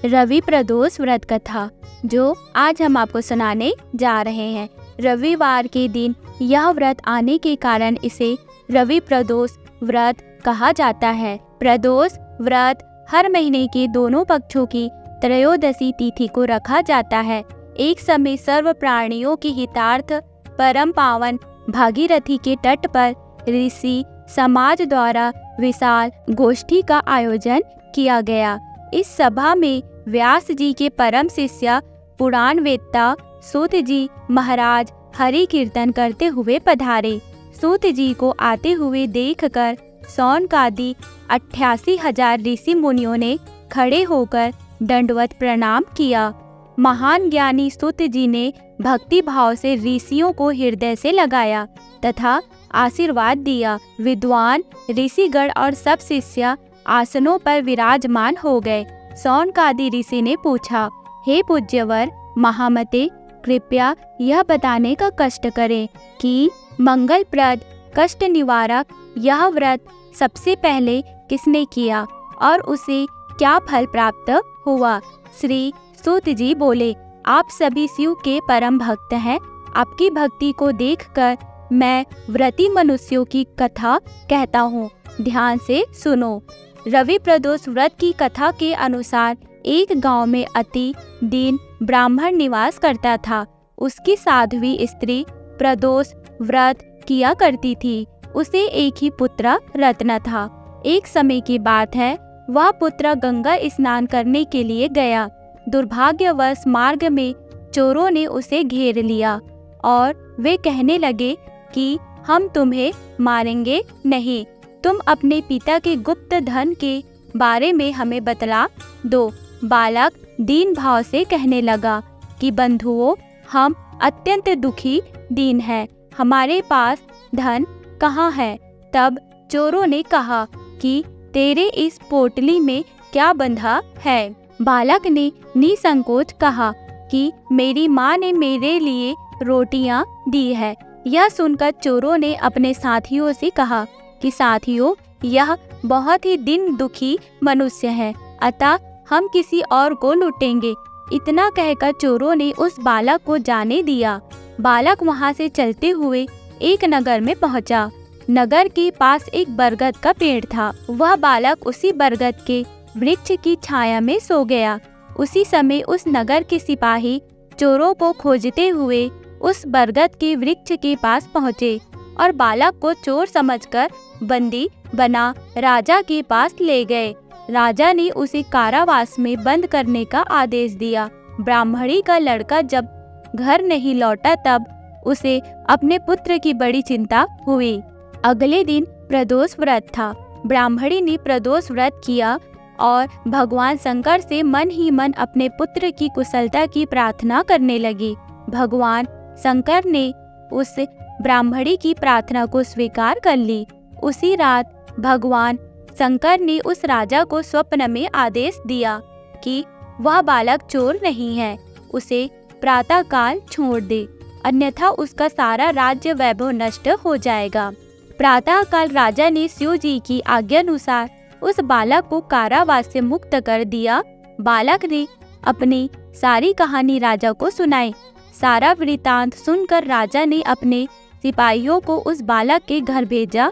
रवि प्रदोष व्रत कथा जो आज हम आपको सुनाने जा रहे हैं। रविवार के दिन यह व्रत आने के कारण इसे रवि प्रदोष व्रत कहा जाता है। प्रदोष व्रत हर महीने के दोनों पक्षों की त्रयोदशी तिथि को रखा जाता है। एक समय सर्व प्राणियों के हितार्थ परम पावन भागीरथी के तट पर ऋषि समाज द्वारा विशाल गोष्ठी का आयोजन किया गया। इस सभा में व्यास जी के परम शिष्य पुराण वेत्ता सूत जी महाराज हरि कीर्तन करते हुए पधारे। सूत जी को आते हुए देखकर सौनकादि 88,000 ऋषि मुनियों ने खड़े होकर दंडवत प्रणाम किया। महान ज्ञानी सूत जी ने भक्ति भाव से ऋषियों को हृदय से लगाया तथा आशीर्वाद दिया। विद्वान ऋषिगण और सब शिष्य आसनों पर विराजमान हो गए। सौनकादि ऋषि ने पूछा, हे पूज्यवर महामते, कृपया यह बताने का कष्ट करें कि मंगलप्रद कष्ट निवारक यह व्रत सबसे पहले किसने किया और उसे क्या फल प्राप्त हुआ। श्री सूत जी बोले, आप सभी शिव के परम भक्त हैं। आपकी भक्ति को देखकर मैं व्रती मनुष्यों की कथा कहता हूँ, ध्यान से सुनो। रवि प्रदोष व्रत की कथा के अनुसार एक गांव में अति दीन ब्राह्मण निवास करता था। उसकी साध्वी स्त्री प्रदोष व्रत किया करती थी। उसे एक ही पुत्र रत्न था। एक समय की बात है, वह पुत्र गंगा स्नान करने के लिए गया। दुर्भाग्यवश मार्ग में चोरों ने उसे घेर लिया और वे कहने लगे कि हम तुम्हें मारेंगे नहीं, तुम अपने पिता के गुप्त धन के बारे में हमें बतला दो। बालक दीन भाव से कहने लगा कि बंधुओं, हम अत्यंत दुखी दीन हैं, हमारे पास धन कहाँ है। तब चोरों ने कहा कि तेरे इस पोटली में क्या बंधा है। बालक ने निसंकोच कहा कि मेरी माँ ने मेरे लिए रोटियां दी है। यह सुनकर चोरों ने अपने साथियों से कहा कि साथियों, यह बहुत ही दीन दुखी मनुष्य है, अतः हम किसी और को लूटेंगे। इतना कहकर चोरों ने उस बालक को जाने दिया। बालक वहां से चलते हुए एक नगर में पहुंचा। नगर के पास एक बरगद का पेड़ था। वह बालक उसी बरगद के वृक्ष की छाया में सो गया। उसी समय उस नगर के सिपाही चोरों को खोजते हुए उस बरगद के वृक्ष के पास पहुँचे और बालक को चोर समझकर बंदी बना राजा के पास ले गए। राजा ने उसे कारावास में बंद करने का आदेश दिया। ब्राह्मणी का लड़का जब घर नहीं लौटा तब उसे अपने पुत्र की बड़ी चिंता हुई। अगले दिन प्रदोष व्रत था। ब्राह्मणी ने प्रदोष व्रत किया और भगवान शंकर से मन ही मन अपने पुत्र की कुशलता की प्रार्थना करने लगी। भगवान शंकर ने उस ब्राह्मणी की प्रार्थना को स्वीकार कर ली। उसी रात भगवान शंकर ने उस राजा को स्वप्न में आदेश दिया कि वह बालक चोर नहीं है, उसे प्रातः काल छोड़ दे, अन्यथा उसका सारा राज्य वैभव नष्ट हो जाएगा। प्रातः काल राजा ने शिव जी की आज्ञानुसार उस बालक को कारावास से मुक्त कर दिया। बालक ने अपनी सारी कहानी राजा को सुनाई। सारा वृतांत सुनकर राजा ने अपने सिपाहियों को उस बालक के घर भेजा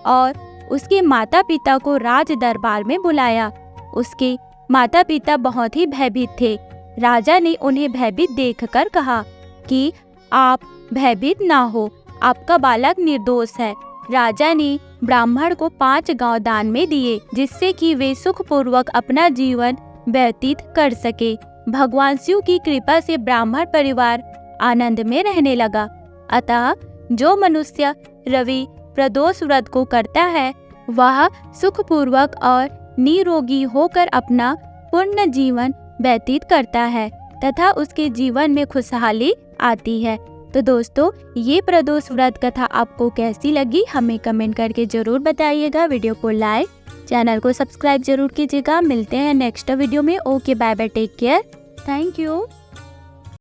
और उसके माता पिता को राज दरबार में बुलाया। उसके माता पिता बहुत ही भयभीत थे। राजा ने उन्हें भयभीत देखकर कहा कि आप भयभीत ना हो, आपका बालक निर्दोष है। राजा ने ब्राह्मण को 5 गांव दान में दिए, जिससे कि वे सुखपूर्वक अपना जीवन व्यतीत कर सके। भगवान शिव की कृपा से ब्राह्मण परिवार आनंद में रहने लगा। अतः जो मनुष्य रवि प्रदोष व्रत को करता है, वह सुखपूर्वक और निरोगी होकर अपना पूर्ण जीवन व्यतीत करता है तथा उसके जीवन में खुशहाली आती है। तो दोस्तों, ये प्रदोष व्रत कथा आपको कैसी लगी हमें कमेंट करके जरूर बताइएगा। वीडियो को लाइक, चैनल को सब्सक्राइब जरूर कीजिएगा। मिलते हैं नेक्स्ट वीडियो में। Okay, bye bye, take care, thank you.